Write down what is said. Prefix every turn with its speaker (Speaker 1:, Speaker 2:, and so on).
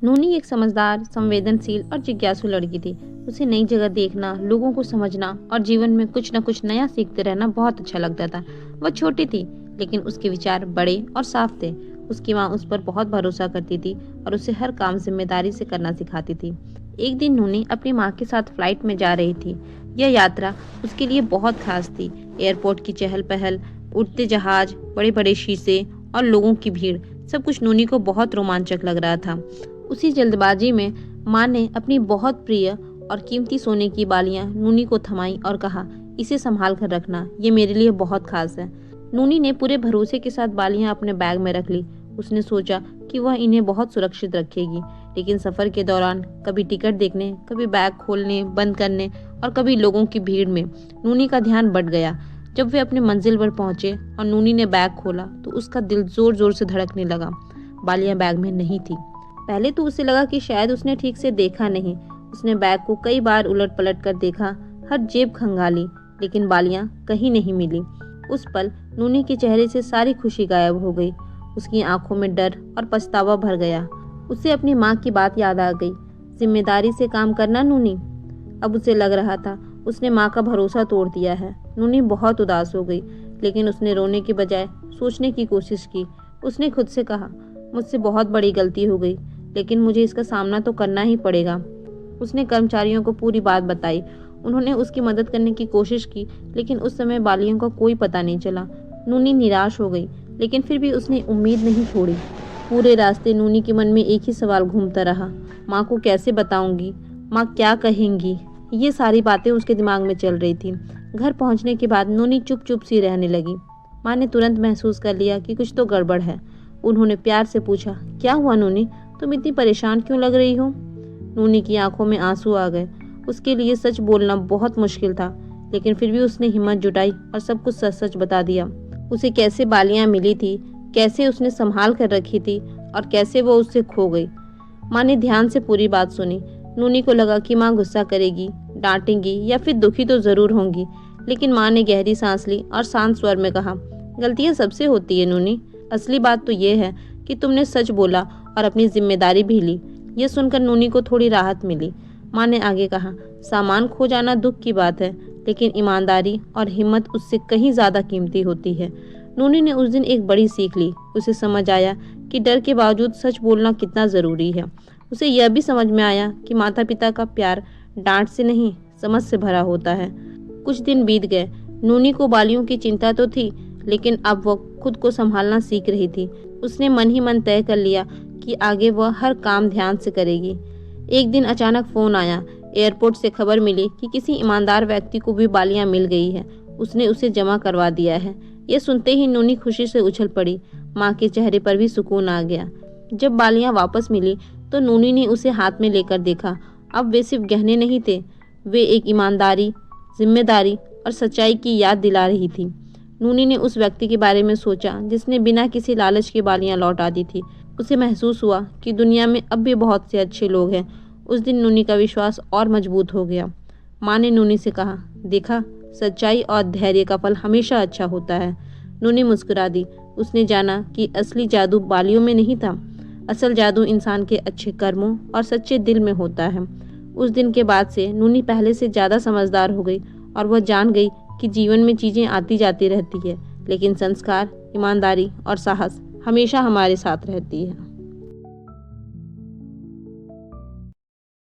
Speaker 1: नूनी एक समझदार, संवेदनशील और जिज्ञासु लड़की थी। उसे नई जगह देखना, लोगों को समझना और जीवन में कुछ न कुछ नया सीखते रहना बहुत अच्छा लगता था। वह छोटी थी, लेकिन उसके विचार बड़े और साफ थे। उसकी माँ उस पर बहुत भरोसा करती थी और उसे हर काम जिम्मेदारी से करना सिखाती थी। एक दिन नूनी अपनी माँ के साथ फ्लाइट में जा रही थी। यह यात्रा उसके लिए बहुत खास थी। एयरपोर्ट की चहल पहल, उड़ते जहाज, बड़े बड़े शीशे और लोगों की भीड़, सब कुछ नूनी को बहुत रोमांचक लग रहा था। उसी जल्दबाजी में माँ ने अपनी बहुत प्रिय और कीमती सोने की बालियां नूनी को थमाई और कहा, इसे संभाल कर रखना, ये मेरे लिए बहुत खास है। नूनी ने पूरे भरोसे के साथ बालियां अपने बैग में रख ली। उसने सोचा कि वह इन्हें बहुत सुरक्षित रखेगी, लेकिन सफर के दौरान कभी टिकट देखने, कभी बैग खोलने बंद करने और कभी लोगों की भीड़ में नूनी का ध्यान बढ़ गया। जब वे अपनी मंजिल पर पहुंचे और नूनी ने बैग खोला तो उसका दिल जोर जोर से धड़कने लगा। बालियां बैग में नहीं थी। पहले तो उसे लगा कि शायद उसने ठीक से देखा नहीं। उसने बैग को कई बार उलट पलट कर देखा, हर जेब खंगाली, लेकिन बालियां कहीं नहीं मिली। उस पल नूनी के चेहरे से सारी खुशी गायब हो गई। उसकी आंखों में डर और पछतावा भर गया। उसे अपनी माँ की बात याद आ गई, जिम्मेदारी से काम करना नूनी। अब उसे लग रहा था उसने माँ का भरोसा तोड़ दिया है। नूनी बहुत उदास हो गई, लेकिन उसने रोने के बजाय सोचने की कोशिश की। उसने खुद से कहा, मुझसे बहुत बड़ी गलती हो गई, लेकिन मुझे इसका सामना तो करना ही पड़ेगा। उसने कर्मचारियों को पूरी बात बताई। उन्होंने उसकी मदद करने की कोशिश की, लेकिन उस समय बालियों का कोई पता नहीं चला। नूनी निराश हो गई, लेकिन फिर भी उसने उम्मीद नहीं छोड़ी। पूरे रास्ते नूनी के मन में एक ही सवाल घूमता रहा, माँ को कैसे बताऊंगी, माँ क्या कहेंगी। ये सारी बातें उसके दिमाग में चल रही थी। घर पहुंचने के बाद नूनी चुप चुप सी रहने लगी। माँ ने तुरंत महसूस कर लिया कि कुछ तो गड़बड़ है। उन्होंने प्यार से पूछा, क्या हुआ नूनी, तुम इतनी परेशान क्यों लग रही हो? नूनी की आंखों में आंसू आ गए। उसके लिए सच बोलना बहुत मुश्किल था, लेकिन फिर भी उसने हिम्मत जुटाई और सब कुछ सच सच बता दिया। उसे कैसे बालियां मिली थी, कैसे उसने संभाल कर रखी थी और कैसे वो उससे खो गई। माँ ने ध्यान से पूरी बात सुनी। नूनी को लगा कि माँ गुस्सा करेगी, डांटेंगी या फिर दुखी तो जरूर होंगी, लेकिन माँ ने गहरी सांस ली और शांत स्वर में कहा, गलतियां सबसे होती है नूनी, असली बात तो ये है कि तुमने सच बोला और अपनी जिम्मेदारी भी ली। ये सुनकर नूनी को थोड़ी राहत मिली। माँ ने आगे कहा, सामान खो जाना दुख की बात है, लेकिन ईमानदारी और हिम्मत उससे कहीं ज्यादा कीमती होती है। नूनी ने उस दिन एक बड़ी सीख ली। उसे समझ आया कि डर के बावजूद सच बोलना कितना जरूरी है। उसे यह भी समझ में आया कि माता पिता का प्यार डांट से नहीं, समझ से भरा होता है। कुछ दिन बीत गए। नूनी को बालियों की चिंता तो थी, लेकिन अब वह खुद को संभालना सीख रही थी। उसने मन ही मन तय कर लिया कि आगे वह हर काम ध्यान से करेगी। एक दिन अचानक फोन आया। एयरपोर्ट से खबर मिली कि किसी ईमानदार व्यक्ति को भी बालियां मिल गई है। उसने उसे जमा करवा दिया है। यह सुनते ही नूनी खुशी से उछल पड़ी। माँ के चेहरे पर भी सुकून आ गया। जब बालियां वापस मिली तो नूनी ने उसे हाथ में लेकर देखा। अब वे सिर्फ गहने नहीं थे, वे एक ईमानदारी, जिम्मेदारी और सच्चाई की याद दिला रही थी। नूनी ने उस व्यक्ति के बारे में सोचा जिसने बिना किसी लालच के बालियां लौटा दी थी। उसे महसूस हुआ कि दुनिया में अब भी बहुत से अच्छे लोग हैं। उस दिन नूनी का विश्वास और मजबूत हो गया। माँ ने नूनी से कहा, देखा, सच्चाई और धैर्य का फल हमेशा अच्छा होता है। नूनी मुस्कुरा दी। उसने जाना कि असली जादू बालियों में नहीं था। असल जादू इंसान के अच्छे कर्मों और सच्चे दिल में होता है। उस दिन के बाद से नूनी पहले से ज़्यादा समझदार हो गई और वह जान गई कि जीवन में चीज़ें आती जाती रहती है, लेकिन संस्कार, ईमानदारी और साहस हमेशा हमारे साथ रहती है।